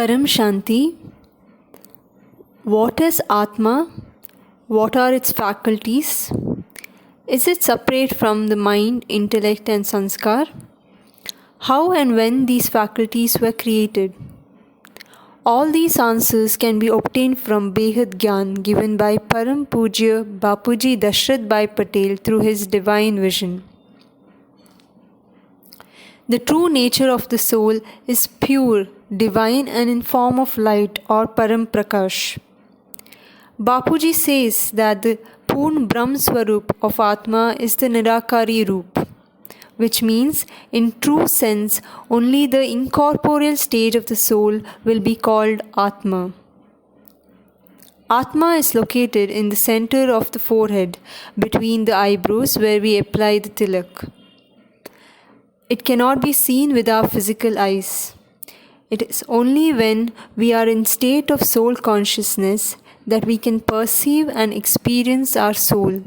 Param Shanti. What is Atma? What are its faculties? Is it separate from the mind, intellect and sanskar? How and when these faculties were created? All these answers can be obtained from Behad Gyan given by Param Pujya Bapuji Dashrath Bhai Patel through his divine vision. The true nature of the soul is pure, divine and in form of light or Param Prakash. Bapuji says that the Purn Brahm Swarup of Atma is the Nirakari Roop, which means in true sense only the incorporeal stage of the soul will be called Atma. Atma is located in the center of the forehead, between the eyebrows where we apply the tilak. It cannot be seen with our physical eyes. It is only when we are in state of soul consciousness that we can perceive and experience our soul.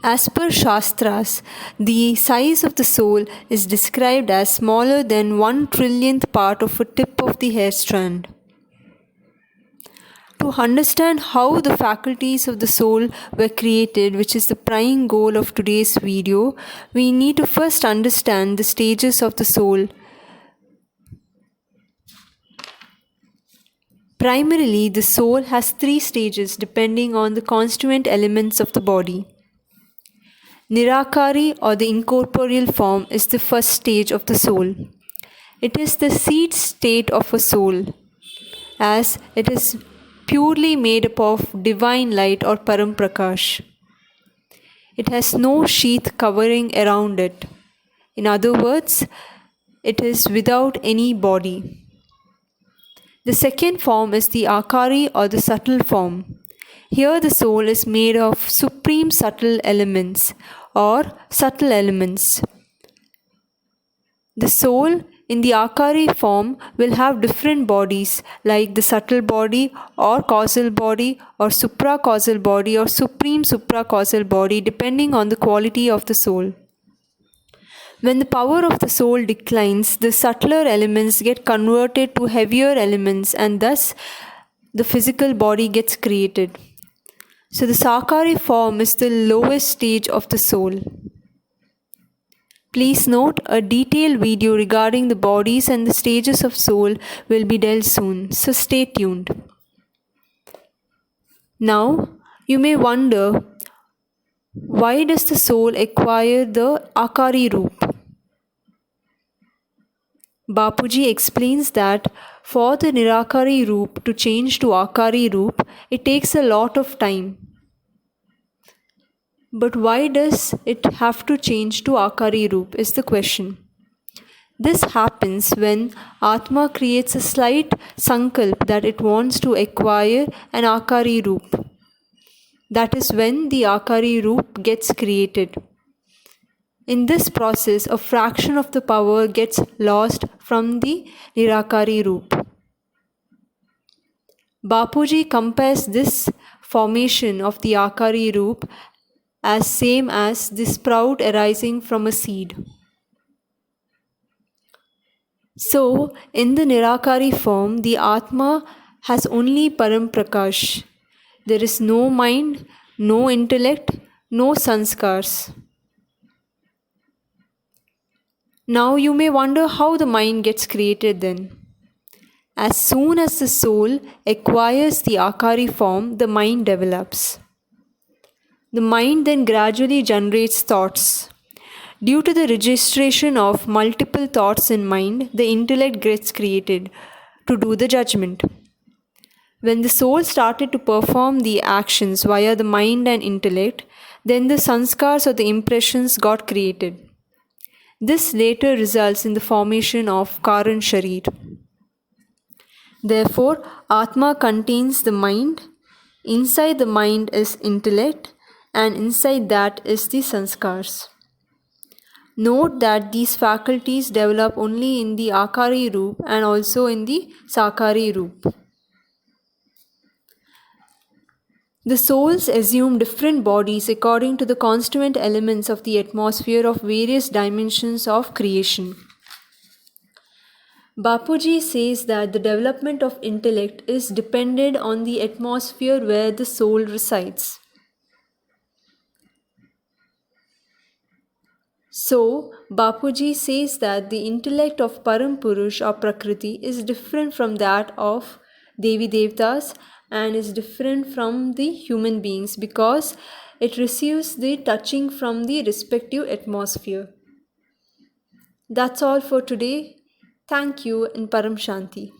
As per Shastras, the size of the soul is described as smaller than 1/1,000,000th part of a tip of the hair strand. To understand how the faculties of the soul were created, which is the prime goal of today's video, we need to first understand the stages of the soul. Primarily, the soul has 3 stages depending on the constituent elements of the body. Nirakari or the incorporeal form is the first stage of the soul. It is the seed state of a soul, as it is purely made up of divine light or Param Prakash. It has no sheath covering around it. In other words, it is without any body. The second form is the Akari or the subtle form. Here the soul is made of supreme subtle elements or subtle elements. The soul in the Akari form will have different bodies like the subtle body or causal body or supracausal body or supreme supracausal body depending on the quality of the soul. When the power of the soul declines, the subtler elements get converted to heavier elements and thus the physical body gets created. So the Sakari form is the lowest stage of the soul. Please note, a detailed video regarding the bodies and the stages of soul will be dealt soon, so stay tuned. Now, you may wonder, why does the soul acquire the Akari Roop? Bapuji explains that for the Nirakari Roop to change to Akari Roop, it takes a lot of time. But why does it have to change to Akari Roop is the question. This happens when Atma creates a slight sankalp that it wants to acquire an Akari Roop. That is when the Akari Roop gets created. In this process, a fraction of the power gets lost from the Nirakari Roop. Bapuji compares this formation of the Akari Roop as same as the sprout arising from a seed. So, in the Nirakari form, the Atma has only Param Prakash. There is no mind, no intellect, no sanskars. Now you may wonder how the mind gets created then. As soon as the soul acquires the Akari form, the mind develops. The mind then gradually generates thoughts. Due to the registration of multiple thoughts in mind, the intellect gets created to do the judgment. When the soul started to perform the actions via the mind and intellect, then the sanskars or the impressions got created. This later results in the formation of Karan Sharir. Therefore, Atma contains the mind, inside the mind is intellect, and inside that is the sanskars. Note that these faculties develop only in the Akari Roop and also in the Sakari Roop. The souls assume different bodies according to the constituent elements of the atmosphere of various dimensions of creation. Bapuji says that the development of intellect is dependent on the atmosphere where the soul resides. So, Bapuji says that the intellect of Param Purush or Prakriti is different from that of Devi Devtas and is different from the human beings because it receives the touching from the respective atmosphere. That's all for today. Thank you and Param Shanti.